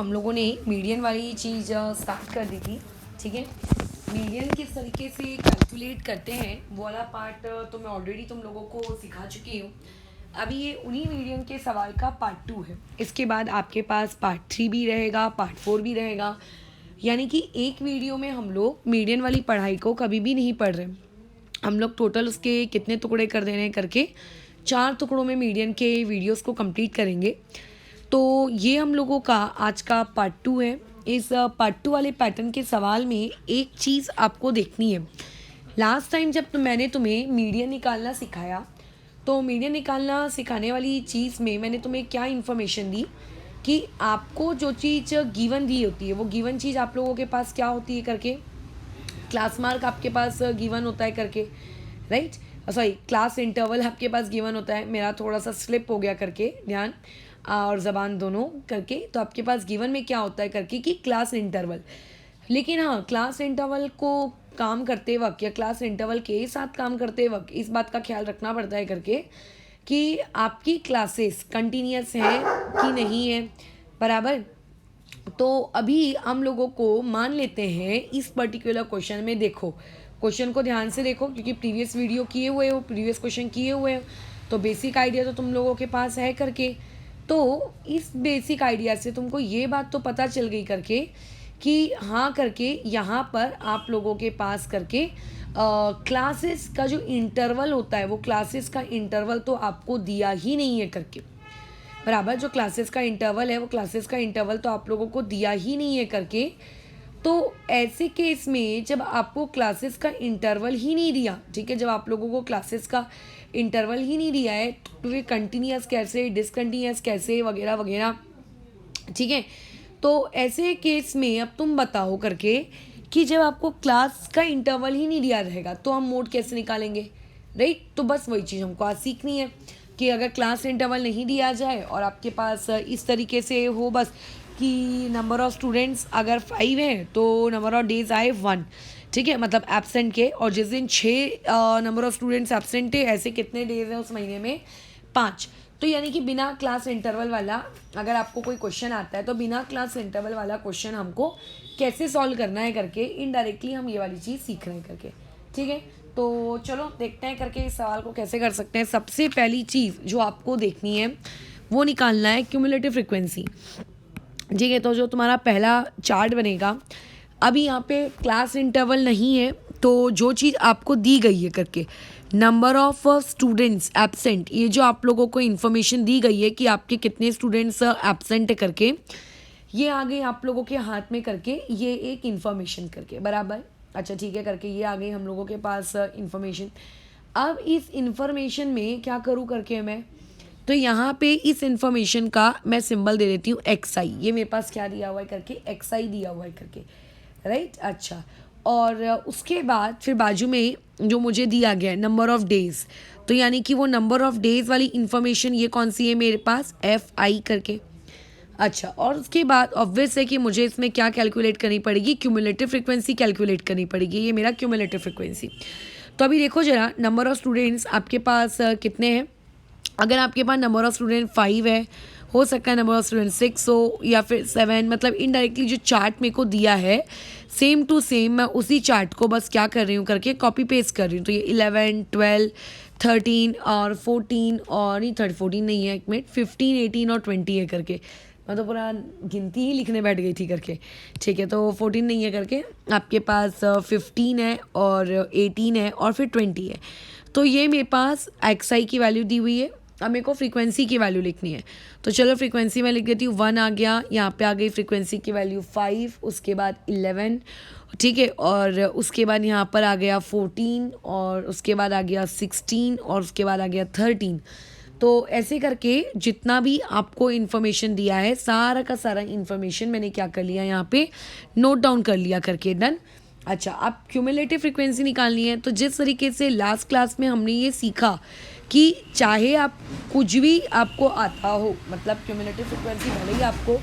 हम लोगों ने मीडियन वाली चीज़ स्टार्ट कर दी थी। ठीक है, मीडियन किस तरीके से कैलकुलेट करते हैं वो वाला पार्ट तो मैं ऑलरेडी तुम लोगों को सिखा चुकी हूँ। अभी ये उन्हीं मीडियन के सवाल का पार्ट 2 है। इसके बाद आपके पास पार्ट 3 भी रहेगा, पार्ट 4 भी रहेगा। यानी कि एक वीडियो में हम लोग मीडियन वाली पढ़ाई को कभी भी नहीं पढ़ रहे। हम लोग टोटल उसके कितने टुकड़े कर देने करके 4 टुकड़ों में मीडियन के वीडियोस को कंप्लीट करेंगे। तो ये हम लोगों का आज का पार्ट 2 है। इस पार्ट 2 वाले पैटर्न के सवाल में एक चीज़ आपको देखनी है। लास्ट टाइम जब मैंने तुम्हें मीडियन निकालना सिखाया तो मीडियन निकालना सिखाने वाली चीज़ में मैंने तुम्हें क्या इन्फॉर्मेशन दी कि आपको जो चीज़ गिवन दी होती है वो गिवन चीज़ आप लोगों के पास क्या होती है करके, क्लास मार्क आपके पास गिवन होता है करके, राइट, सॉरी क्लास इंटरवल आपके पास गिवन होता है। मेरा थोड़ा सा स्लिप हो गया करके, ध्यान और ज़बान दोनों करके। तो आपके पास गिवन में क्या होता है करके कि क्लास इंटरवल। लेकिन हाँ, क्लास इंटरवल को काम करते वक्त या क्लास इंटरवल के साथ काम करते वक्त इस बात का ख्याल रखना पड़ता है करके कि आपकी क्लासेस कंटिन्यूस हैं कि नहीं है, बराबर। तो अभी हम लोगों को मान लेते हैं इस पर्टिकुलर क्वेश्चन में, देखो क्वेश्चन को ध्यान से देखो क्योंकि प्रीवियस वीडियो किए हुए हो, प्रीवियस क्वेश्चन किए हुए हो, तो बेसिक आइडिया तो तुम लोगों के पास है करके। तो इस बेसिक आइडिया से तुमको ये बात तो पता चल गई करके कि हाँ करके यहाँ पर आप लोगों के पास करके क्लासेस का जो इंटरवल होता है वो क्लासेस का इंटरवल तो आपको दिया ही नहीं है करके, बराबर। जो क्लासेस का इंटरवल है वो क्लासेस का इंटरवल तो आप लोगों को दिया ही नहीं है करके। तो ऐसे केस में जब आपको क्लासेस का इंटरवल ही नहीं दिया, ठीक है, जब आप लोगों को क्लासेस का इंटरवल ही नहीं दिया है तो फिर कंटिन्यूस कैसे, डिसकंटिन्यूस कैसे, वगैरह वगैरह, ठीक है। तो ऐसे केस में अब तुम बताओ करके कि जब आपको क्लास का इंटरवल ही नहीं दिया रहेगा तो हम मोड कैसे निकालेंगे, राइट। तो बस वही चीज़ हमको आज सीखनी है कि अगर क्लास इंटरवल नहीं दिया जाए और आपके पास इस तरीके से हो बस कि नंबर ऑफ़ स्टूडेंट्स अगर 5 है तो नंबर ऑफ डेज आए 1, ठीक है, मतलब एब्सेंट के, और जिस दिन 6 नंबर ऑफ़ स्टूडेंट्स एब्सेंट है ऐसे कितने डेज हैं उस महीने में 5। तो यानी कि बिना क्लास इंटरवल वाला अगर आपको कोई क्वेश्चन आता है तो बिना क्लास इंटरवल वाला क्वेश्चन हमको कैसे सॉल्व करना है करके इनडायरेक्टली हम ये वाली चीज़ सीख रहे हैं करके, ठीक है। तो चलो देखते हैं करके इस सवाल को कैसे कर सकते हैं। सबसे पहली चीज़ जो आपको देखनी है वो निकालना है क्यूमुलेटिव फ्रिक्वेंसी, ठीक है। तो जो तुम्हारा पहला चार्ट बनेगा, अभी यहाँ पे क्लास इंटरवल नहीं है तो जो चीज़ आपको दी गई है करके नंबर ऑफ स्टूडेंट्स एब्सेंट, ये जो आप लोगों को इन्फॉर्मेशन दी गई है कि आपके कितने स्टूडेंट्स एब्सेंट है करके, ये आ गई आप लोगों के हाथ में करके, ये एक इन्फॉर्मेशन करके, बराबर। अच्छा ठीक है करके ये आ गई हम लोगों के पास इन्फॉर्मेशन। अब इस इन्फॉर्मेशन में क्या करूँ करके मैं, तो यहाँ पे इस इन्फॉर्मेशन का मैं सिंबल दे देती हूँ XI। ये मेरे पास क्या दिया हुआ है करके, XI दिया हुआ है करके, राइट। अच्छा, और उसके बाद फिर बाजू में जो मुझे दिया गया है नंबर ऑफ़ डेज़, तो यानी कि वो नंबर ऑफ़ डेज़ वाली इन्फॉर्मेशन ये कौन सी है मेरे पास, FI करके। अच्छा, और उसके बाद ऑब्वियस है कि मुझे इसमें क्या कैलकुलेट करनी पड़ेगी, क्यूमुलेटिव फ्रिक्वेंसी कैलकुलेट करनी पड़ेगी। ये मेरा क्यूमुलेटिव फ्रिक्वेंसी। तो अभी देखो जरा, नंबर ऑफ़ स्टूडेंट्स आपके पास कितने हैं। अगर आपके पास नंबर ऑफ़ स्टूडेंट 5 है, हो सकता है नंबर ऑफ़ स्टूडेंट 6 हो या फिर 7, मतलब इनडायरेक्टली जो चार्ट मेरे को दिया है सेम टू सेम मैं उसी चार्ट को बस क्या कर रही हूँ करके कॉपी पेस्ट कर रही हूँ। तो ये 11, 12, 13 और 14 और नहीं 14 नहीं है, एक मिनट, 15, 18 और 20 है करके, मैं तो पूरा गिनती ही लिखने बैठ गई थी करके, ठीक है। तो 14 नहीं है करके आपके पास 15 है और 18 है और फिर 20 है। तो ये मेरे पास XI की वैल्यू दी हुई है। अब मेरे को फ्रीक्वेंसी की वैल्यू लिखनी है, तो चलो फ्रीक्वेंसी में लिख देती हूँ 1 आ गया, यहाँ पे आ गई फ्रीक्वेंसी की वैल्यू 5, उसके बाद 11, ठीक है, और उसके बाद यहाँ पर आ गया 14 और उसके बाद आ गया 16 और उसके बाद आ गया 13। तो ऐसे करके जितना भी आपको इन्फॉर्मेशन दिया है सारा का सारा इन्फॉर्मेशन मैंने क्या कर लिया यहाँ पे नोट डाउन कर लिया करके, डन। अच्छा, अब क्यूमुलेटिव फ्रिक्वेंसी निकालनी है। तो जिस तरीके से लास्ट क्लास में हमने ये सीखा कि चाहे आप कुछ भी आपको आता हो, मतलब क्यूमुलेटिव फ्रिक्वेंसी भले ही आपको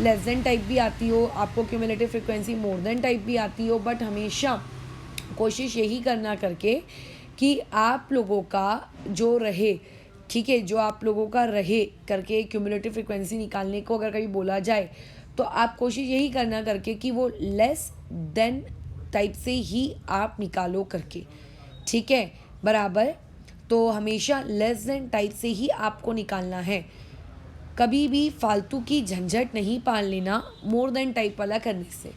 लेस देन टाइप भी आती हो, आपको cumulative frequency more than type भी आती हो, बट हमेशा कोशिश यही करना करके कि आप लोगों का जो रहे, ठीक है, जो आप लोगों का रहे करके क्यूमुलेटिव फ्रिक्वेंसी निकालने को अगर कभी बोला जाए तो आप कोशिश यही करना करके कि वो लेस देन टाइप से ही आप निकालो करके, ठीक है, बराबर। तो हमेशा लेस देन टाइप से ही आपको निकालना है, कभी भी फालतू की झंझट नहीं पाल लेना मोर देन टाइप वाला करने से।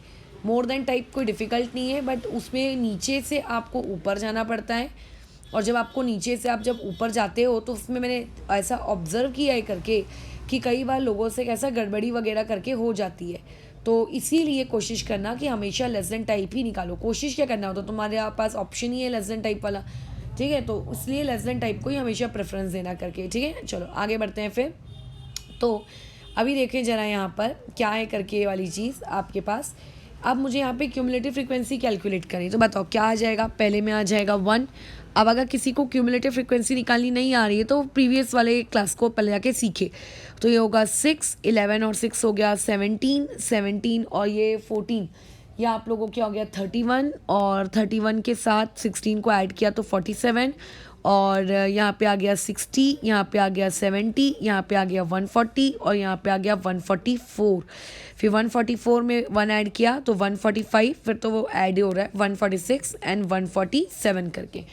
मोर देन टाइप कोई डिफ़िकल्ट नहीं है, बट उसमें नीचे से आपको ऊपर जाना पड़ता है, और जब आपको नीचे से आप जब ऊपर जाते हो तो उसमें मैंने ऐसा ऑब्ज़र्व किया है करके कि कई बार लोगों से कैसा गड़बड़ी वगैरह करके हो जाती है। तो इसीलिए कोशिश करना कि हमेशा लेस देन टाइप ही निकालो। कोशिश क्या करना होता, तुम्हारे पास ऑप्शन ही है लेस देन टाइप वाला, ठीक है, तो इसलिए लेस देन टाइप को ही हमेशा प्रेफरेंस देना करके, ठीक है। चलो आगे बढ़ते हैं फिर। तो अभी देखें ज़रा यहाँ पर क्या है करके ये वाली चीज़ आपके पास। अब मुझे यहाँ पे क्यूमुलेटिव फ्रीक्वेंसी कैलकुलेट करनी, तो बताओ क्या आ जाएगा। पहले में आ जाएगा 1। अब अगर किसी को क्यूमुलेटिव फ्रीक्वेंसी निकालनी नहीं आ रही है तो प्रीवियस वाले क्लास को पहले जाके सीखे। तो ये होगा 6, 11 और 6 हो गया 17, 17 और ये 14, ये आप लोगों क्या हो गया 31, और 31 के साथ 16 को ऐड किया तो 47, और यहाँ पे आ गया 60, यहाँ पे आ गया 70, यहाँ पे आ गया 140, और यहाँ पे आ गया 144। फिर 144 में 1 ऐड किया तो 145, फिर तो वो ऐड हो रहा है 146 एंड 147 करके,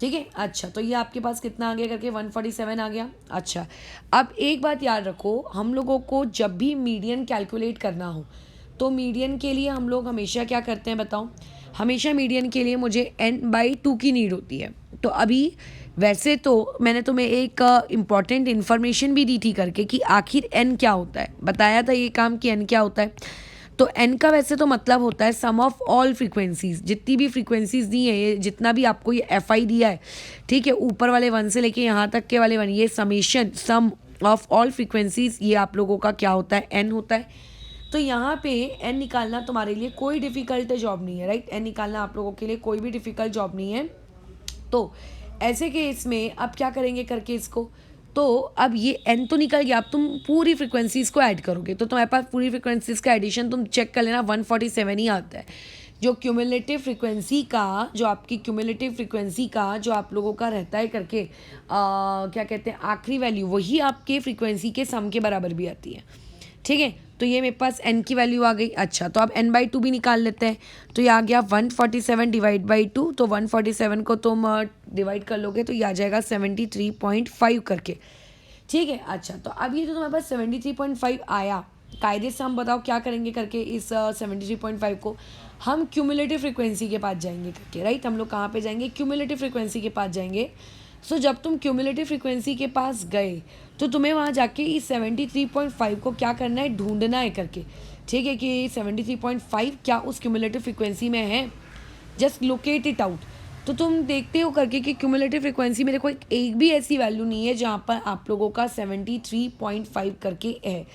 ठीक है। अच्छा, तो ये आपके पास कितना आ गया करके 147 आ गया। अच्छा, अब एक बात याद रखो, हम लोगों को जब भी मीडियन कैलकुलेट करना हो तो मीडियन के लिए हम लोग हमेशा क्या करते हैं बताओ। हमेशा मीडियन के लिए मुझे n/2 की नीड होती है। तो अभी वैसे तो मैंने तुम्हें एक इम्पॉर्टेंट इन्फॉर्मेशन भी दी थी करके कि आखिर n क्या होता है, बताया था ये काम कि n क्या होता है। तो n का वैसे तो मतलब होता है सम ऑफ ऑल फ्रीक्वेंसीज, जितनी भी फ्रीक्वेंसीज दी है, ये जितना भी आपको ये fi दिया है, ठीक है, ऊपर वाले 1 से लेके यहाँ तक के वाले 1, ये summation sum of all frequencies, ये आप लोगों का क्या होता है, n होता है। तो यहाँ पे n निकालना तुम्हारे लिए कोई डिफ़िकल्ट जॉब नहीं है, राइट। n निकालना आप लोगों के लिए कोई भी डिफ़िकल्ट जॉब नहीं है। तो ऐसे केस में अब क्या करेंगे करके इसको, तो अब ये n तो निकल गया, अब तुम पूरी फ्रीक्वेंसीज़ को ऐड करोगे तो तुम्हारे पास पूरी फ्रीक्वेंसीज़ का एडिशन तुम चेक कर लेना 147 ही आता है। जो क्यूमुलेटिव फ्रीक्वेंसी का, जो आपकी क्यूमुलेटिव फ्रीक्वेंसी का जो आप लोगों का रहता है करके क्या कहते हैं आखिरी वैल्यू, वही आपके फ्रीक्वेंसी के सम के बराबर भी आती है, ठीक है। तो ये मेरे पास n की वैल्यू आ गई। अच्छा, तो अब n/2 भी निकाल लेते हैं। तो ये आ गया 147 डिवाइड बाई 2, तो 147 को तुम डिवाइड कर लोगे तो ये आ जाएगा 73.5 करके, ठीक है। अच्छा, तो अब ये जो तुम्हारे पास 73.5 आया, कायदे से हम बताओ क्या करेंगे करके इस 73.5 को हम क्यूमुलेटिव फ्रीक्वेंसी के पास जाएंगे करके, राइट। हम लोग कहाँ पे जाएंगे, क्यूमुलेटिव फ्रीक्वेंसी के पास जाएंगे। सो जब तुम क्यूमुलेटिव फ्रीक्वेंसी के पास गए तो तुम्हें वहाँ जाके इस 73.5 को क्या करना है, ढूंढना है करके, ठीक है, कि 73.5 क्या उस क्यूमुलेटिव फ्रीक्वेंसी में है, जस्ट लोकेट इट आउट। तो तुम देखते हो करके कि क्यूमुलेटिव फ्रीक्वेंसी मेरे को एक भी ऐसी वैल्यू नहीं है जहाँ पर आप लोगों का 73.5 करके है,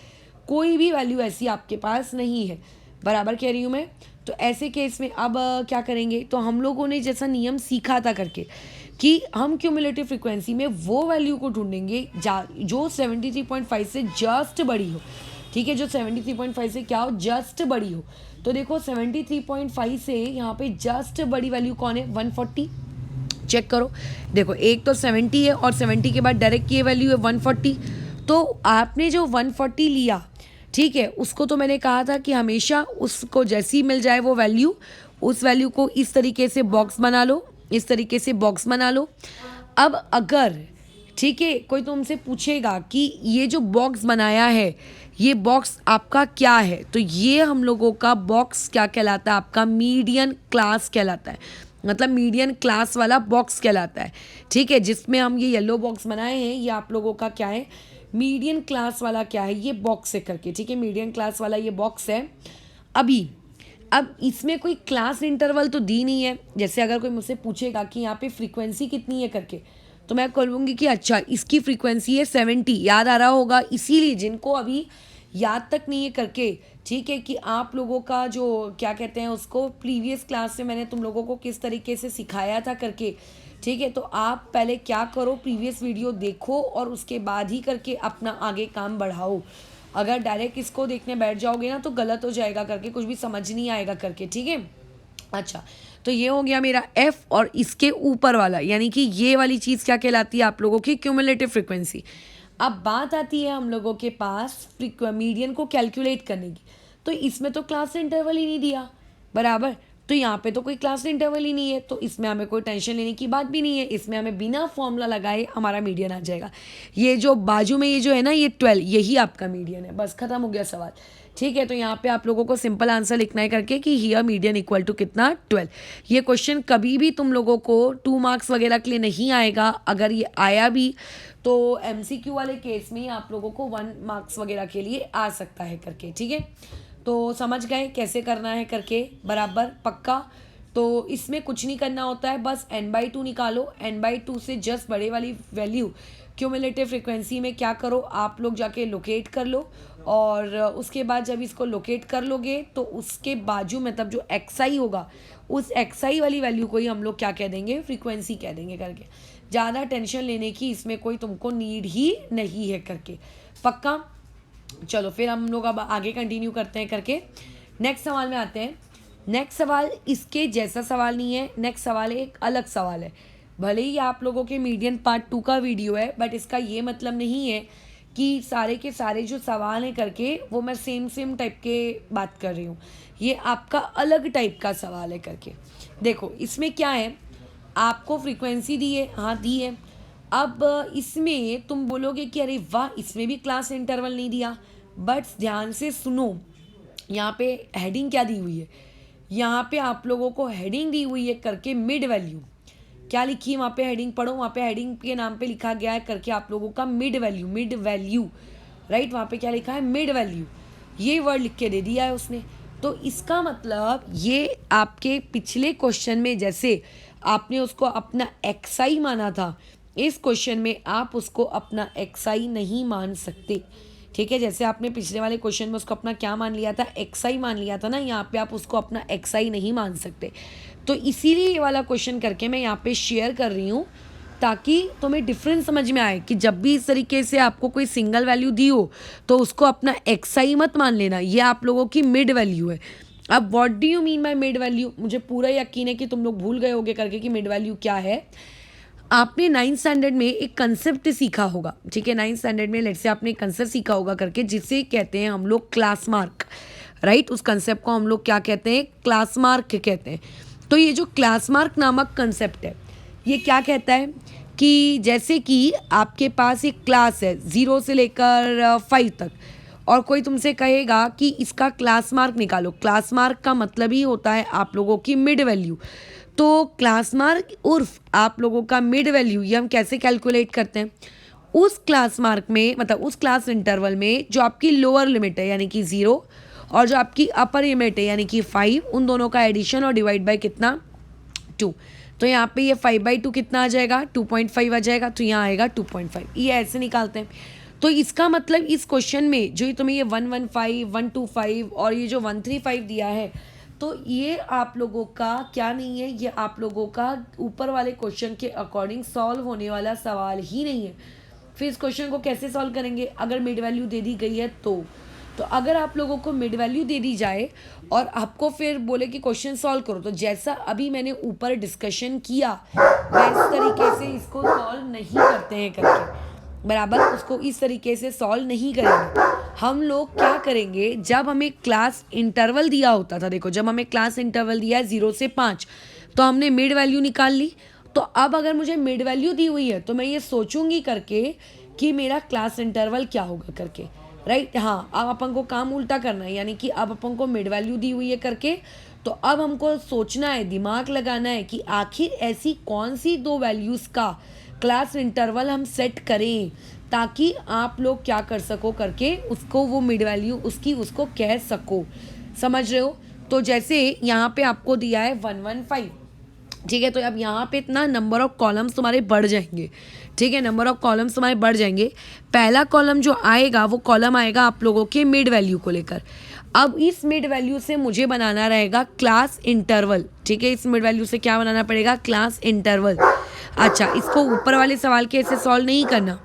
कोई भी वैल्यू ऐसी आपके पास नहीं है, बराबर कह रही हूँ मैं। तो ऐसे केस में अब क्या करेंगे, तो हम लोगों ने जैसा नियम सीखा था करके कि हम क्यूमुलेटिव फ्रीक्वेंसी में वो वैल्यू को ढूंढेंगे जो 73.5 से जस्ट बड़ी हो, ठीक है, जो 73.5 से क्या हो, जस्ट बड़ी हो। तो देखो 73.5 से यहाँ पे जस्ट बड़ी वैल्यू कौन है, 140। चेक करो, देखो एक तो 70 है और 70 के बाद डायरेक्ट ये वैल्यू है 140। तो आपने जो 140 लिया, ठीक है, उसको तो मैंने कहा था कि हमेशा उसको जैसी मिल जाए वो वैल्यू, उस वैल्यू को इस तरीके से बॉक्स बना लो, इस तरीके से बॉक्स बना लो। अब अगर, ठीक है, कोई तुमसे पूछेगा कि ये जो बॉक्स बनाया है ये बॉक्स आपका क्या है, तो ये हम लोगों का बॉक्स क्या कहलाता है, आपका मीडियन क्लास कहलाता है, मतलब मीडियन क्लास वाला बॉक्स कहलाता है, ठीक है। जिसमें हम ये येलो बॉक्स बनाए हैं ये आप लोगों का क्या है, मीडियन क्लास वाला क्या है, ये बॉक्स है करके, ठीक है, मीडियन क्लास वाला ये बॉक्स है। अब इसमें कोई क्लास इंटरवल तो दी नहीं है। जैसे अगर कोई मुझसे पूछेगा कि यहाँ पे फ्रीक्वेंसी कितनी है करके, तो मैं कहूँगी कि अच्छा इसकी फ्रीक्वेंसी है 70, याद आ रहा होगा। इसीलिए जिनको अभी याद तक नहीं है करके, ठीक है, कि आप लोगों का जो क्या कहते हैं उसको प्रीवियस क्लास में मैंने तुम लोगों को किस तरीके से सिखाया था करके, ठीक है। तो आप पहले क्या करो, प्रीवियस वीडियो देखो और उसके बाद ही करके अपना आगे काम बढ़ाओ। अगर डायरेक्ट इसको देखने बैठ जाओगे ना तो गलत हो जाएगा करके, कुछ भी समझ नहीं आएगा करके, ठीक है। अच्छा, तो ये हो गया मेरा f, और इसके ऊपर वाला यानी कि ये वाली चीज़ क्या कहलाती है आप लोगों की, क्यूमुलेटिव फ्रीक्वेंसी। अब बात आती है हम लोगों के पास मीडियन को कैलकुलेट करने की। तो इसमें तो क्लास इंटरवल ही नहीं दिया, बराबर। तो यहाँ पे तो कोई क्लास इंटरवल ही नहीं है, तो इसमें हमें कोई टेंशन लेने की बात भी नहीं है। इसमें हमें बिना फॉर्मूला लगाए हमारा मीडियन आ जाएगा। ये जो बाजू में ये जो है ना, ये 12, यही आपका मीडियन है। बस खत्म हो गया सवाल, ठीक है। तो यहाँ पे आप लोगों को सिंपल आंसर लिखना है करके कि हियर मीडियन इक्वल टू कितना, 12। ये क्वेश्चन कभी भी तुम लोगों को 2 मार्क्स वगैरह के लिए नहीं आएगा। अगर ये आया भी तो MCQ वाले केस में आप लोगों को 1 मार्क्स वगैरह के लिए आ सकता है करके, ठीक है। तो समझ गए कैसे करना है करके, बराबर, पक्का। तो इसमें कुछ नहीं करना होता है, बस n/2 निकालो। n/2 से जस्ट बड़े वाली वैल्यू क्यूमुलेटिव फ्रीक्वेंसी में क्या करो, आप लोग जाके लोकेट कर लो। और उसके बाद जब इसको लोकेट कर लोगे तो उसके बाजू मतलब जो xi होगा, उस xi वाली वैल्यू को ही हम लोग क्या कह देंगे, फ्रीक्वेंसी कह देंगे करके। ज़्यादा टेंशन लेने की इसमें कोई तुमको नीड ही नहीं है करके, पक्का। चलो फिर हम लोग अब आगे कंटिन्यू करते हैं करके। नेक्स्ट सवाल में आते हैं। नेक्स्ट सवाल इसके जैसा सवाल नहीं है, नेक्स्ट सवाल एक अलग सवाल है। भले ही आप लोगों के मीडियन पार्ट 2 का वीडियो है, बट इसका ये मतलब नहीं है कि सारे के सारे जो सवाल हैं करके वो मैं सेम टाइप के बात कर रही हूँ। ये आपका अलग टाइप का सवाल है करके। देखो इसमें क्या है, आपको फ्रीक्वेंसी दी है, हाँ दी है। अब इसमें तुम बोलोगे कि अरे वाह, इसमें भी क्लास इंटरवल नहीं दिया। बट ध्यान से सुनो, यहाँ पे हेडिंग क्या दी हुई है, यहाँ पे आप लोगों को हेडिंग दी हुई है करके मिड वैल्यू। क्या लिखी है वहाँ पे, हेडिंग पढ़ो, वहाँ पे हेडिंग के नाम पे लिखा गया है करके आप लोगों का मिड वैल्यू, राइट। वहाँ पे क्या लिखा है, मिड वैल्यू, ये वर्ड लिख के दे दिया है उसने। तो इसका मतलब ये आपके पिछले क्वेश्चन में जैसे आपने उसको अपना xi माना था, इस क्वेश्चन में आप उसको अपना xi नहीं मान सकते, ठीक है। जैसे आपने पिछले वाले क्वेश्चन में उसको अपना क्या मान लिया था, xi मान लिया था ना, यहाँ पे आप उसको अपना xi नहीं मान सकते। तो इसीलिए ये वाला क्वेश्चन करके मैं यहाँ पे शेयर कर रही हूँ, ताकि तुम्हें डिफरेंस समझ में आए कि जब भी इस तरीके से आपको कोई सिंगल वैल्यू दी हो तो उसको अपना xi मत मान लेना, ये आप लोगों की मिड वैल्यू है। अब what do you mean by mid value, मुझे पूरा यकीन है कि तुम लोग भूल गए होगे करके कि मिड वैल्यू क्या है। आपने 9th स्टैंडर्ड में एक कंसेप्ट सीखा होगा, ठीक है। 9th स्टैंडर्ड में लेट्स से आपने एक कंसेप्ट सीखा होगा करके, जिसे कहते हैं हम लोग क्लास मार्क, राइट। उस कंसेप्ट को हम लोग क्या कहते हैं, क्लास मार्क कहते हैं। तो ये जो क्लास मार्क नामक कंसेप्ट है, ये क्या कहता है कि जैसे कि आपके पास एक क्लास है 0 से लेकर 5 तक, और कोई तुमसे कहेगा कि इसका क्लास मार्क निकालो। क्लास मार्क का मतलब ही होता है आप लोगों की मिड वैल्यू। तो क्लास मार्क उर्फ आप लोगों का मिड वैल्यू, ये हम कैसे कैलकुलेट करते हैं, उस क्लास मार्क में मतलब उस क्लास इंटरवल में जो आपकी लोअर लिमिट है यानी कि 0, और जो आपकी अपर लिमिट है यानी कि 5, उन दोनों का एडिशन और डिवाइड बाय कितना, 2। तो यहाँ पे ये 5/2 कितना आ जाएगा, 2.5 आ जाएगा। तो यहाँ आएगा 2.5, ये ऐसे निकालते हैं। तो इसका मतलब इस क्वेश्चन में जो तुम्हें ये 115, 125 और ये जो 135 दिया है, तो ये आप लोगों का क्या नहीं है, ये आप लोगों का ऊपर वाले क्वेश्चन के अकॉर्डिंग सॉल्व होने वाला सवाल ही नहीं है। फिर इस क्वेश्चन को कैसे सॉल्व करेंगे, अगर मिड वैल्यू दे दी गई है तो अगर आप लोगों को मिड वैल्यू दे दी जाए और आपको फिर बोले कि क्वेश्चन सॉल्व करो, तो जैसा अभी मैंने ऊपर डिस्कशन किया वैसे तरीके से इसको सॉल्व नहीं करते हैं करके, बराबर। उसको इस तरीके से सॉल्व नहीं करेंगे। हम लोग क्या करेंगे, जब हमें क्लास इंटरवल दिया होता था, देखो जब हमें क्लास इंटरवल दिया है 0 से 5, तो हमने मिड वैल्यू निकाल ली। तो अब अगर मुझे मिड वैल्यू दी हुई है तो मैं ये सोचूंगी करके कि मेरा क्लास इंटरवल क्या होगा करके, राइट। हाँ, अब अपन को काम उल्टा करना है, यानी कि अब अपन को मिड वैल्यू दी हुई है करके, तो अब हमको सोचना है, दिमाग लगाना है कि आखिर ऐसी कौन सी 2 वैल्यूज़ का क्लास इंटरवल हम सेट करें ताकि आप लोग क्या कर सको करके उसको वो मिड वैल्यू उसको कह सको, समझ रहे हो। तो जैसे यहाँ पे आपको दिया है 115, ठीक है। तो अब यहाँ पे इतना नंबर ऑफ कॉलम्स तुम्हारे बढ़ जाएंगे, ठीक है। नंबर ऑफ कॉलम्स तुम्हारे बढ़ जाएंगे। पहला कॉलम जो आएगा वो कॉलम आएगा आप लोगों के मिड वैल्यू को लेकर। अब इस मिड वैल्यू से मुझे बनाना रहेगा क्लास इंटरवल, ठीक है। इस मिड वैल्यू से क्या बनाना पड़ेगा, क्लास इंटरवल। अच्छा, इसको ऊपर वाले सवाल के ऐसे सॉल्व नहीं करना।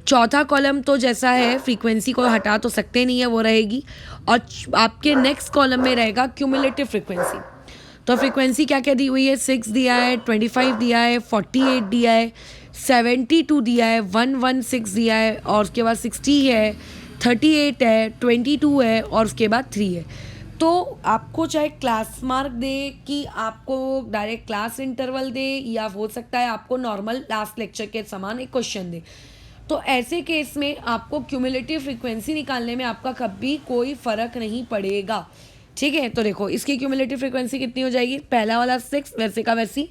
चौथा कॉलम तो जैसा है फ्रीक्वेंसी को हटा तो सकते नहीं है, वो रहेगी। और आपके नेक्स्ट कॉलम में रहेगा क्यूमुलेटिव फ्रीक्वेंसी। तो फ्रीक्वेंसी क्या क्या दी हुई है, 6 दिया है, 25 दिया है, 48 दिया है, 72 दिया है, 116 दिया है, और उसके बाद 60 है, 38 है, 22 है और उसके बाद 3 है। तो आपको चाहे क्लास मार्क दे कि आपको डायरेक्ट क्लास इंटरवल दे, या हो सकता है आपको नॉर्मल लास्ट लेक्चर के समान एक क्वेश्चन दे, तो ऐसे केस में आपको क्यूमुलेटिव फ्रीक्वेंसी निकालने में आपका कभी कोई फ़र्क नहीं पड़ेगा। ठीक है, तो देखो इसकी क्यूमुलेटिव फ्रीक्वेंसी कितनी हो जाएगी, पहला वाला 6 वैसे का वैसी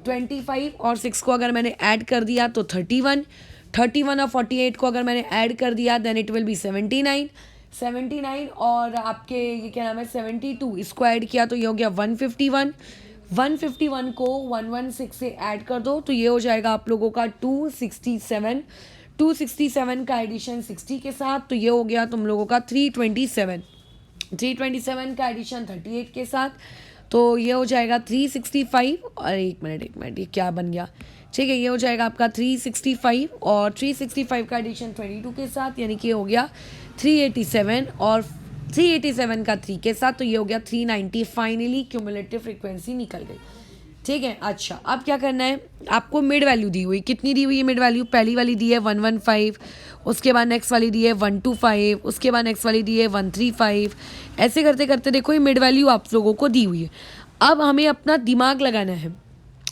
25 और 6 को अगर मैंने ऐड कर दिया तो 31, 31 और 48 को अगर मैंने ऐड कर दिया देन इट विल बी 79, 79 और आपके ये क्या नाम है 72, इसको ऐड किया तो ये हो गया 151, 151 को 116 से ऐड कर दो तो ये हो जाएगा आप लोगों का 267, 267 का एडिशन 60 के साथ तो ये हो गया तुम लोगों का 327, 327 का एडिशन 38 के साथ तो ये हो जाएगा 365 और एक मिनट ये क्या बन गया, ठीक है, ये हो जाएगा आपका 365 और 365 का एडिशन 22 के साथ यानी कि ये हो गया 387 और 387 का 3 के साथ तो ये हो गया 390। फाइनली क्यूमुलेटिव फ्रीक्वेंसी निकल गई। ठीक है, अच्छा अब क्या करना है, आपको मिड वैल्यू दी हुई, कितनी दी हुई है मिड वैल्यू, पहली वाली दी है 115, उसके बाद नेक्स्ट वाली दी है 125, उसके बाद नेक्स्ट वाली दी है 135, ऐसे करते करते देखो ये मिड वैल्यू आप लोगों को दी हुई है। अब हमें अपना दिमाग लगाना है,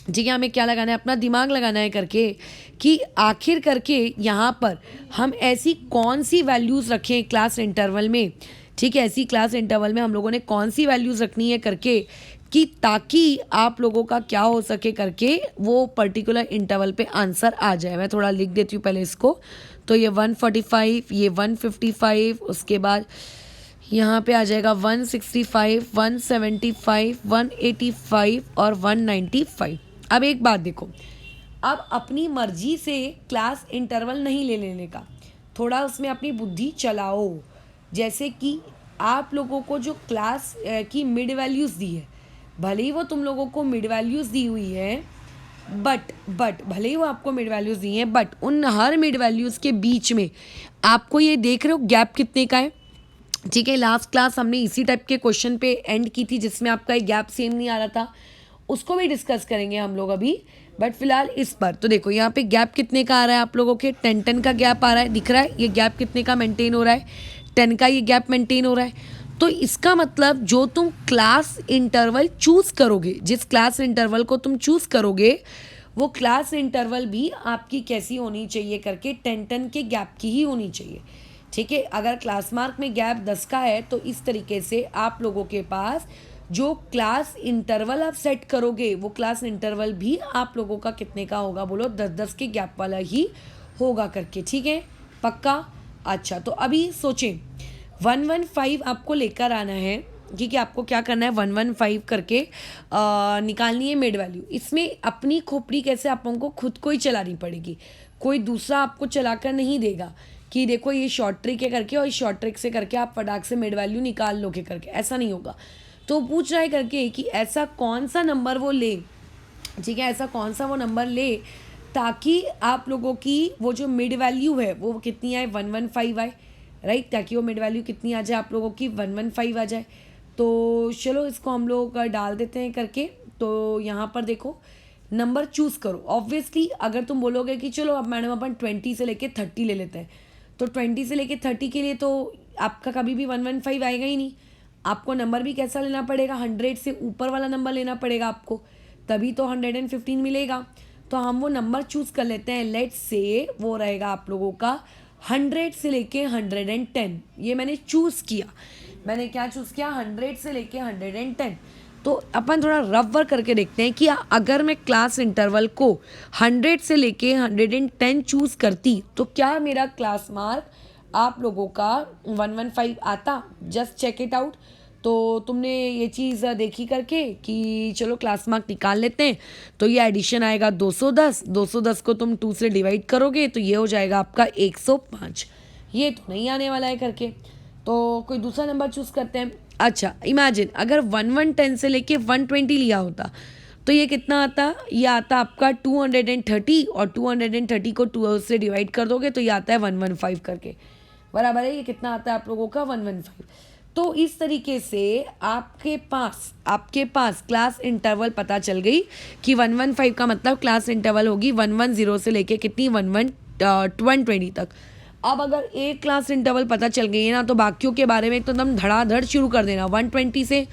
ठीक है, हमें क्या लगाना है, अपना दिमाग लगाना है करके कि आखिर करके यहाँ पर हम ऐसी कौन सी वैल्यूज़ रखें क्लास इंटरवल में। ठीक है, ऐसी क्लास इंटरवल में हम लोगों ने कौन सी वैल्यूज़ रखनी है करके कि ताकि आप लोगों का क्या हो सके करके वो पर्टिकुलर इंटरवल पे आंसर आ जाए। मैं थोड़ा लिख देती हूँ पहले इसको, तो ये 145, ये 155, उसके बाद यहाँ पे आ जाएगा 165, 175, 185 और 195। अब एक बात देखो, अब अपनी मर्जी से क्लास इंटरवल नहीं ले लेने का, थोड़ा उसमें अपनी बुद्धि चलाओ। जैसे कि आप लोगों को जो क्लास की मिड वैल्यूज़ दी है, भले ही वो तुम लोगों को मिड वैल्यूज़ दी हुई है बट भले ही वो आपको मिड वैल्यूज़ दी हैं बट उन हर मिड वैल्यूज़ के बीच में आपको ये देख रहे हो गैप कितने का है। ठीक है, लास्ट क्लास हमने इसी टाइप के क्वेश्चन पे एंड की थी जिसमें आपका एक गैप सेम नहीं आ रहा था, उसको भी डिस्कस करेंगे हम लोग अभी, बट फिलहाल इस पर तो देखो यहाँ पे गैप कितने का आ रहा है आप लोगों के, 10 का गैप आ रहा है, दिख रहा है ये गैप कितने का मेंटेन हो रहा है, 10 का ये गैप मेंटेन हो रहा है। तो इसका मतलब जो तुम क्लास इंटरवल चूज़ करोगे, जिस क्लास इंटरवल को तुम चूज़ करोगे वो क्लास इंटरवल भी आपकी कैसी होनी चाहिए करके 10 के गैप की ही होनी चाहिए। ठीक है, अगर क्लास मार्क में गैप 10 का है तो इस तरीके से आप लोगों के पास जो क्लास इंटरवल आप सेट करोगे वो क्लास इंटरवल भी आप लोगों का कितने का होगा, बोलो 10-10 के गैप वाला ही होगा करके। ठीक है, पक्का। अच्छा, तो अभी सोचें 115 आपको लेकर आना है, ठीक है, आपको क्या करना है 115 करके निकालनी है मिड वैल्यू। इसमें अपनी खोपड़ी कैसे आप लोगों को खुद को ही चलानी पड़ेगी, कोई दूसरा आपको चलाकर नहीं देगा कि देखो ये शॉर्ट ट्रिक है करके और इस शॉर्ट ट्रिक से करके आप फटाक से मिड वैल्यू निकाल लोगे करके, ऐसा नहीं होगा। तो पूछ रहा है करके कि ऐसा कौन सा नंबर वो ले, ठीक है, ऐसा कौन सा वो नंबर ले ताकि आप लोगों की वो जो मिड वैल्यू है वो कितनी आए, 115 आए, राइट, ताकि वो मिड वैल्यू कितनी आ जाए आप लोगों की 115 आ जाए। तो चलो इसको हम लोग डाल देते हैं करके। तो यहाँ पर देखो नंबर चूज़ करो। ऑब्वियसली अगर तुम बोलोगे कि चलो अब मैडम अपन 20 से लेके 30 ले लेते हैं, तो 20 से लेके 30 के लिए तो आपका कभी भी 115 आएगा ही नहीं। आपको नंबर भी कैसा लेना पड़ेगा, 100 से ऊपर वाला नंबर लेना पड़ेगा आपको, तभी तो 115 मिलेगा। तो हम वो नंबर चूज़ कर लेते हैं, लेट्स से वो रहेगा आप लोगों का 100 से लेके 110। ये मैंने चूज़ किया, मैंने क्या चूज़ किया, 100 से लेके 110। तो अपन थोड़ा रफ वर्क करके देखते हैं कि अगर मैं क्लास इंटरवल को 100 से लेके 110 चूज़ करती तो क्या मेरा क्लास मार्क आप लोगों का 115 आता। Just check it out. तो तुमने ये चीज़ देखी करके कि चलो क्लास मार्क निकाल लेते हैं, तो ये एडिशन आएगा 210, 210 को तुम 2 से डिवाइड करोगे तो ये हो जाएगा आपका 105। ये तो नहीं आने वाला है करके, तो कोई दूसरा नंबर चूज़ करते हैं। अच्छा, इमेजिन अगर 110 से लेके 120 लिया होता तो ये कितना आता, ये आता आपका 230 और 230 को 2 से डिवाइड कर दोगे तो ये आता है 115 करके, बराबर है। ये कितना आता है आप लोगों का 115। तो इस तरीके से आपके पास क्लास इंटरवल पता चल गई कि 115 का मतलब क्लास इंटरवल होगी 110 से लेके कितनी 120 तक। अब अगर एक क्लास इंटरवल पता चल गई है ना, तो बाकियों के बारे में तो एकदम धड़ाधड़ शुरू कर देना। 120 से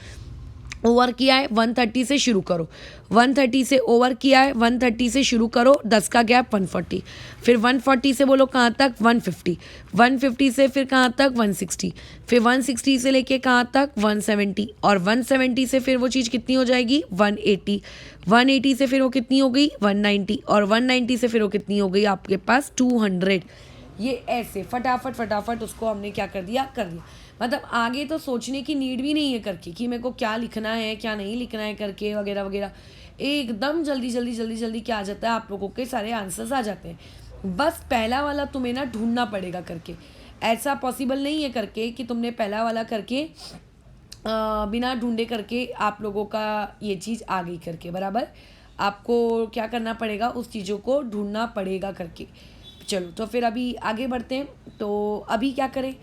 ओवर किया है, 130 से शुरू करो। 130 से ओवर किया है, 130 से शुरू करो, 10 का गैप 140। फिर 140 से बोलो कहाँ तक, 150। 150 से फिर कहाँ तक, 160। फिर 160 से लेके कहाँ तक, 170। और 170 से फिर वो चीज़ कितनी हो जाएगी, 180। 180 से फिर वो कितनी हो गई, 190। और 190 से फिर वो कितनी हो गई आपके पास, 200। ये ऐसे फटाफट फटाफट उसको हमने क्या कर दिया, कर दिया। मतलब आगे तो सोचने की नीड भी नहीं है करके कि मेरे को क्या लिखना है क्या नहीं लिखना है करके वगैरह वगैरह। एकदम जल्दी जल्दी जल्दी जल्दी क्या आ जाता है, आप लोगों के सारे आंसर्स आ जाते हैं। बस पहला वाला तुम्हें ना ढूंढना पड़ेगा करके। ऐसा पॉसिबल नहीं है करके कि तुमने पहला वाला करके बिना ढूंढे करके आप लोगों का ये चीज़ आ गई करके। बराबर, आपको क्या करना पड़ेगा, उस चीज़ों को ढूंढना पड़ेगा करके। चलो तो फिर अभी आगे बढ़ते हैं। तो अभी क्या करें,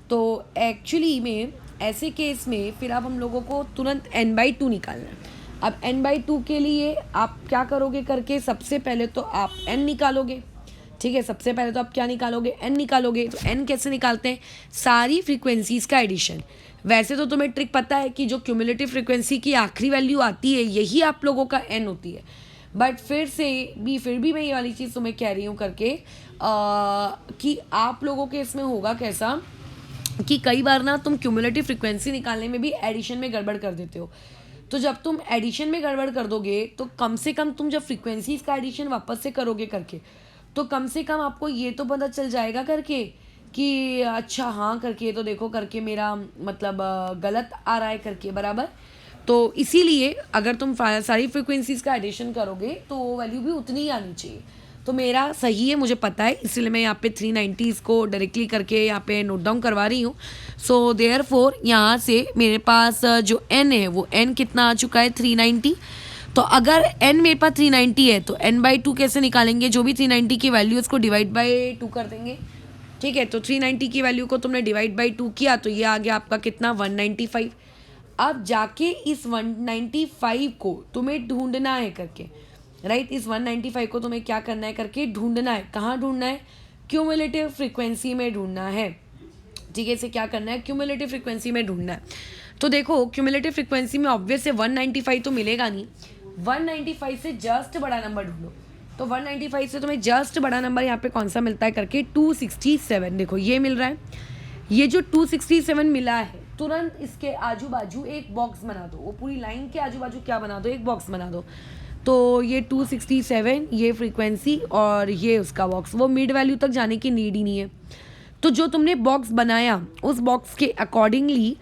तो एक्चुअली में ऐसे केस में फिर अब हम लोगों को तुरंत n/2 निकालना है। अब n/2 के लिए आप क्या करोगे करके, सबसे पहले तो आप n निकालोगे। ठीक है, सबसे पहले तो आप क्या निकालोगे, n निकालोगे। तो n कैसे निकालते हैं, सारी फ्रीक्वेंसीज़ का एडिशन। वैसे तो तुम्हें ट्रिक पता है कि जो क्यूमुलेटिव फ्रीक्वेंसी की आखिरी वैल्यू आती है यही आप लोगों का n होती है। बट फिर भी मैं ये वाली चीज़ तुम्हें कह रही हूँ करके कि आप लोगों के इसमें होगा कैसा कि कई बार ना तुम क्यूमुलेटिव फ्रीक्वेंसी निकालने में भी एडिशन में गड़बड़ कर देते हो। तो जब तुम एडिशन में गड़बड़ कर दोगे तो कम से कम तुम जब फ्रीक्वेंसीज का एडिशन वापस से करोगे करके, तो कम से कम आपको ये तो पता चल जाएगा करके कि अच्छा हाँ करके, तो देखो करके मेरा मतलब गलत आ रहा है करके। बराबर, तो इसीलिए अगर तुम सारी फ्रीक्वेंसीज का एडिशन करोगे तो वैल्यू भी उतनी ही आनी चाहिए। तो मेरा सही है, मुझे पता है, इसलिए मैं यहाँ पे 390 को डायरेक्टली करके यहाँ पे नोट डाउन करवा रही हूँ। सो देयरफॉर यहाँ से मेरे पास जो n है वो n कितना आ चुका है, 390। तो अगर n मेरे पास 390 है तो n/2 कैसे निकालेंगे, जो भी 390 की वैल्यू उसको डिवाइड बाई 2 कर देंगे। ठीक है, तो 390 की वैल्यू को तुमने डिवाइड बाई 2 किया तो ये आ गया आपका कितना, 195। अब जाके इस 195 को तुम्हें ढूंढना है करके, राइट। इस 195 को तुम्हें क्या करना है करके, ढूंढना है। कहाँ ढूंढना है, क्यूमुलेटिव फ्रीक्वेंसी में ढूंढना है। ठीक है, इसे क्या करना है, क्यूमुलेटिव फ्रीक्वेंसी में ढूंढना है। तो देखो क्यूमुलेटिव फ्रीक्वेंसी में ऑब्वियस से 195 तो मिलेगा नहीं, 195 से जस्ट बड़ा नंबर ढूंढो। तो 195 से तुम्हें जस्ट बड़ा नंबर यहाँ पे कौन सा मिलता है करके, 267। देखो ये मिल रहा है, ये जो 267 मिला है, तुरंत इसके आजू बाजू एक बॉक्स बना दो। वो पूरी लाइन के आजू बाजू क्या बना दो, एक बॉक्स बना दो। तो ये 267, ये फ्रीक्वेंसी और ये उसका बॉक्स, वो मिड वैल्यू तक जाने की नीड ही नहीं है। तो जो तुमने बॉक्स बनाया उस बॉक्स के अकॉर्डिंगली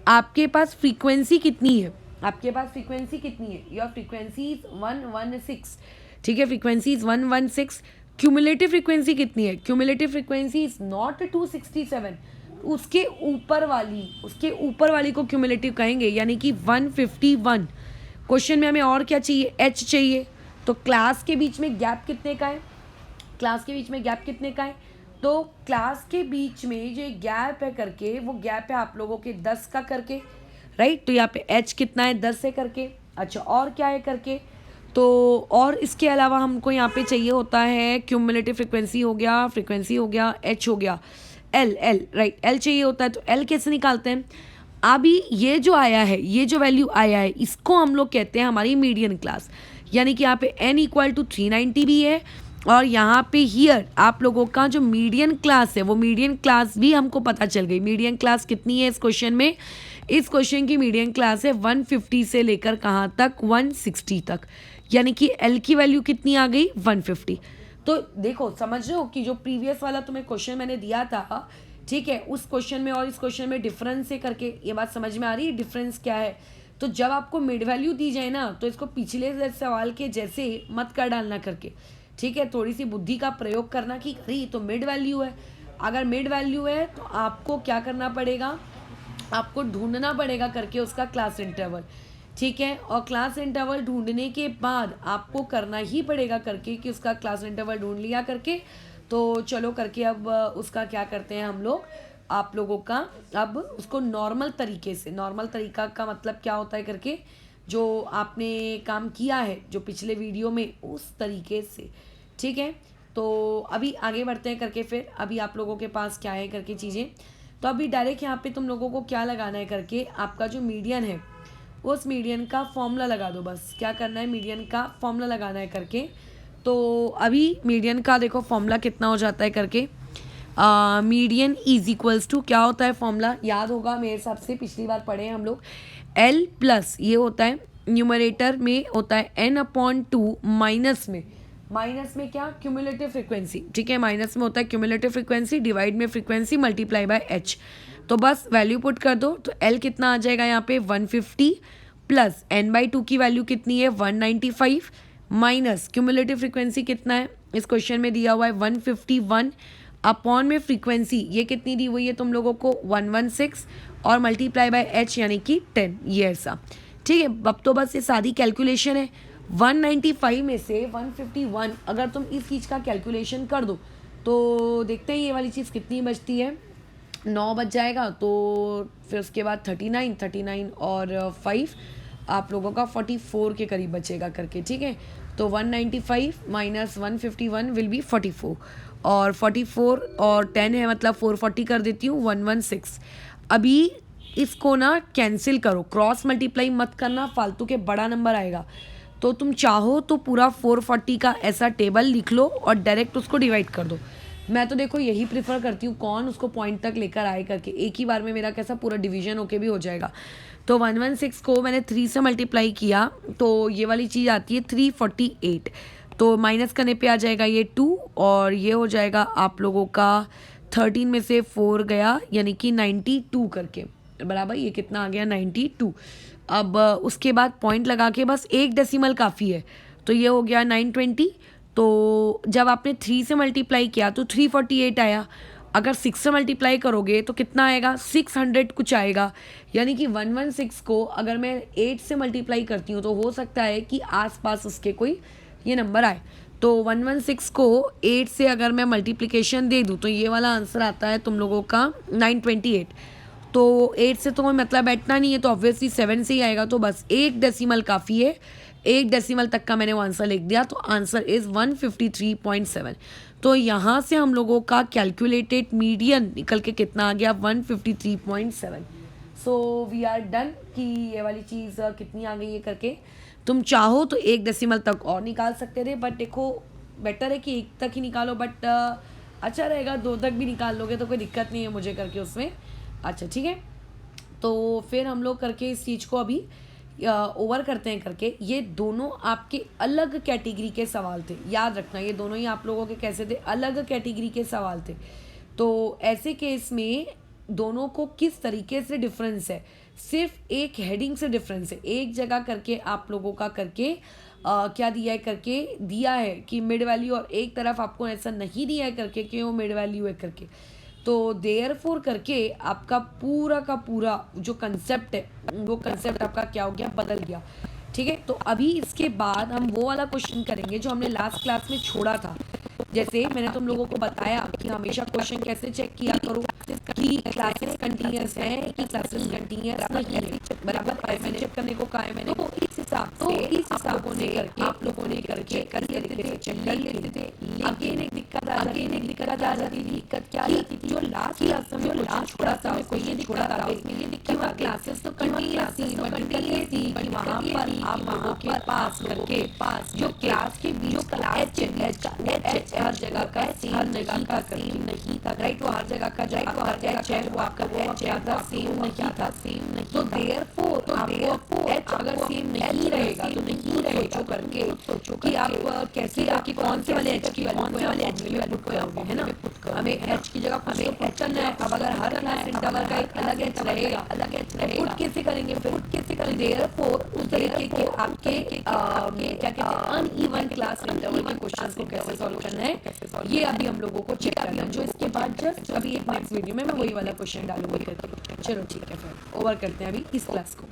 आपके पास फ्रीक्वेंसी कितनी है, आपके पास फ्रीक्वेंसी कितनी है, योर फ्रीक्वेंसी इज 116। ठीक है, फ्रीक्वेंसी इज 116। क्यूमुलेटिव फ्रीक्वेंसी कितनी है, क्यूमुलेटिव फ्रीक्वेंसी इज नॉट 267, उसके ऊपर वाली को क्यूमुलेटिव कहेंगे, यानी कि 151। क्वेश्चन में हमें और क्या चाहिए, h चाहिए। तो क्लास के बीच में गैप कितने का है, क्लास के बीच में गैप कितने का है, तो क्लास के बीच में जो गैप है करके, वो गैप है आप लोगों के 10 का करके, राइट। तो यहाँ पे h कितना है, 10 से करके। अच्छा, और क्या है करके, तो और इसके अलावा हमको यहाँ पे चाहिए होता है क्यूमुलेटिव फ्रीक्वेंसी हो गया, फ्रीक्वेंसी हो गया, h हो गया, l राइट, l चाहिए होता है। तो l कैसे निकालते हैं, अभी ये जो आया है, ये जो वैल्यू आया है, इसको हम लोग कहते हैं हमारी मीडियन क्लास। यानी कि यहाँ पे n = 390 भी है, और यहाँ पे हियर आप लोगों का जो मीडियन क्लास है वो मीडियन क्लास भी हमको पता चल गई। मीडियन क्लास कितनी है इस क्वेश्चन में, इस क्वेश्चन की मीडियन क्लास है 150 से लेकर कहाँ तक, 160 तक। यानी कि l की वैल्यू कितनी आ गई, 150। तो देखो समझ रहे हो कि जो प्रीवियस वाला तुम्हें क्वेश्चन मैंने दिया था, ठीक है, उस क्वेश्चन में और इस क्वेश्चन में डिफरेंस है करके, ये बात समझ में आ रही है डिफरेंस क्या है। तो जब आपको मिड वैल्यू दी जाए ना, तो इसको पिछले सवाल के जैसे मत कर डालना करके, ठीक है, थोड़ी सी बुद्धि का प्रयोग करना कि अरे तो मिड वैल्यू है। अगर मिड वैल्यू है तो आपको क्या करना पड़ेगा, आपको ढूंढना पड़ेगा करके उसका क्लास इंटरवल। ठीक है, और क्लास इंटरवल ढूंढने के बाद आपको करना ही पड़ेगा करके कि उसका क्लास इंटरवल ढूंढ लिया करके। तो चलो करके अब उसका क्या करते हैं हम लोग, आप लोगों का अब उसको नॉर्मल तरीके से, नॉर्मल तरीका का मतलब क्या होता है करके, जो आपने काम किया है जो पिछले वीडियो में, उस तरीके से। ठीक है, तो अभी आगे बढ़ते हैं करके, फिर अभी आप लोगों के पास क्या है करके चीज़ें। तो अभी डायरेक्ट यहाँ पे तुम लोगों को क्या लगाना है करके, आपका जो मीडियन है उस मीडियन का फॉर्मूला लगा दो। बस क्या करना है, मीडियन का फॉर्मूला लगाना है करके। तो अभी मीडियन का देखो फॉर्मूला कितना हो जाता है करके, मीडियन इज इक्वल्स टू क्या होता है फॉर्मूला, याद होगा मेरे हिसाब से पिछली बार पढ़े हैं हम लोग, एल प्लस ये होता है न्यूमरेटर में होता है n/2 माइनस में क्या, क्यूमुलेटिव फ्रीक्वेंसी, ठीक है, माइनस में होता है क्यूमुलेटिव फ्रीक्वेंसी, डिवाइड में फ्रीक्वेंसी, मल्टीप्लाई बाय h। तो बस वैल्यू पुट कर दो, तो l कितना आ जाएगा यहाँ पे 150 प्लस n/2 की वैल्यू कितनी है 195 माइनस क्यूमुलेटिव फ्रीक्वेंसी कितना है इस क्वेश्चन में दिया हुआ है 151 अपॉन में फ्रीक्वेंसी ये कितनी दी हुई है तुम लोगों को 116 और मल्टीप्लाई बाय h यानी कि 10, ये ऐसा, ठीक है। अब तो बस ये सादी कैलकुलेशन है। 195 में से 151 अगर तुम इस चीज़ का कैलकुलेशन कर दो तो देखते हैं ये वाली चीज़ कितनी बचती है, 9 बच जाएगा। तो फिर उसके बाद 39 और 5 आप लोगों का 44 के करीब बचेगा करके, ठीक है। तो 195 माइनस 151 विल बी 44 और 44 और 10 है मतलब 440 कर देती हूँ 116। अभी इसको ना कैंसिल करो, क्रॉस मल्टीप्लाई मत करना, फालतू के बड़ा नंबर आएगा। तो तुम चाहो तो पूरा 440 का ऐसा टेबल लिख लो और डायरेक्ट उसको डिवाइड कर दो। मैं तो देखो यही प्रिफर करती हूँ, कौन उसको पॉइंट तक लेकर आए करके, एक ही बार में मेरा कैसा पूरा डिवीजन होके भी हो जाएगा। तो 116 को मैंने 3 से मल्टीप्लाई किया तो ये वाली चीज़ आती है 348। तो माइनस करने पे आ जाएगा ये 2 और ये हो जाएगा आप लोगों का 13 में से 4 गया यानी कि 92 करके बराबर, ये कितना आ गया 92। अब उसके बाद पॉइंट लगा के बस एक डेसिमल काफ़ी है, तो ये हो गया 920। तो जब आपने 3 से मल्टीप्लाई किया तो 348 आया, अगर 6 से मल्टीप्लाई करोगे तो कितना आएगा 600 कुछ आएगा, यानी कि 116 को अगर मैं 8 से मल्टीप्लाई करती हूँ तो हो सकता है कि आसपास उसके कोई ये नंबर आए। तो 116 को 8 से अगर मैं मल्टीप्लिकेशन दे दूँ तो ये वाला आंसर आता है तुम लोगों का 928। तो 8 से तो कोई मतलब बैठना नहीं है तो ऑब्वियसली 7 से ही आएगा, तो बस एक डेसिमल काफ़ी है, एक डेसिमल तक का मैंने वो आंसर लिख दिया, तो आंसर इज़ 153.7। तो यहाँ से हम लोगों का कैलकुलेटेड मीडियन निकल के कितना आ गया 153.7। सो वी आर डन कि ये वाली चीज़ कितनी आ गई है करके। तुम चाहो तो एक डेसिमल तक और निकाल सकते थे, बट देखो बेटर है कि एक तक ही निकालो, बट अच्छा रहेगा 2 तक भी निकाल लोगे तो कोई दिक्कत नहीं है मुझे करके उसमें। अच्छा ठीक है, तो फिर हम लोग करके इस चीज़ को अभी ओवर करते हैं करके। ये दोनों आपके अलग कैटेगरी के सवाल थे, याद रखना, ये दोनों ही आप लोगों के कैसे थे, अलग कैटेगरी के सवाल थे। तो ऐसे केस में दोनों को किस तरीके से डिफरेंस है, सिर्फ एक हेडिंग से डिफरेंस है, एक जगह करके आप लोगों का करके क्या दिया है करके, दिया है कि मिड वैल्यू, और एक तरफ आपको ऐसा नहीं दिया है करके कि वो मिड वैल्यू है करके। तो देयरफॉर करके आपका पूरा का पूरा जो कंसेप्ट है वो कंसेप्ट आपका क्या हो गया, बदल गया, ठीक है। तो अभी इसके बाद हम वो वाला क्वेश्चन करेंगे जो हमने लास्ट क्लास में छोड़ा था। जैसे मैंने तुम लोगों को बताया कि हमेशा क्वेश्चन कैसे चेक किया करो कि क्लासेस कंटिन्यूअस है कि क्लासेस कंटिन्यूअस नहीं है, बराबर। मैंने चेक करने को कहा है मैंने, तो इस हिसाब से आप लोगों ने करके कर लेते थे। अगेन एक दिक्कत आ जाती थी। दिक्कत क्या आ जाती थी, जो लास्ट क्लास में क्वेश्चन छोड़ा था उसमें ये दिक्कत आ रही थी कि वहाँ क्लासेस तो कंटिन्यूअस थी कि वहाँ पर आप लोगों के पास जो क्लास के बीच का एच हर जगह का सेम नहीं था, राइट। वो हर जगह का वो आपका सेम नहीं। तो देयरफॉर आपको एच अगर सेम नहीं रहेगा तो नहीं रहेगा, सोचो कि आप कैसे कि कौन से वाले एच की वैल्यू पुट करोगे, है ना। हमें एच की जगह कुछ पुट करना है। अब अगर हर क्लास इंटरवल का एक अलग एच रहेगा पुट कैसे करेंगे, देयरफॉर उस तरीके के आपके क्या कहते हैं अनइवन क्लास इंटरवल के क्वेश्चंस को कैसे सॉल्व करना है, ये अभी हम लोगों को चेक करना है। जो इसके बाद जस्ट अभी एक नेक्स्ट वीडियो में मैं वही वाला क्वेश्चन डालूंगी करके। चलो ठीक है, फिर ओवर करते हैं अभी इस क्लास को।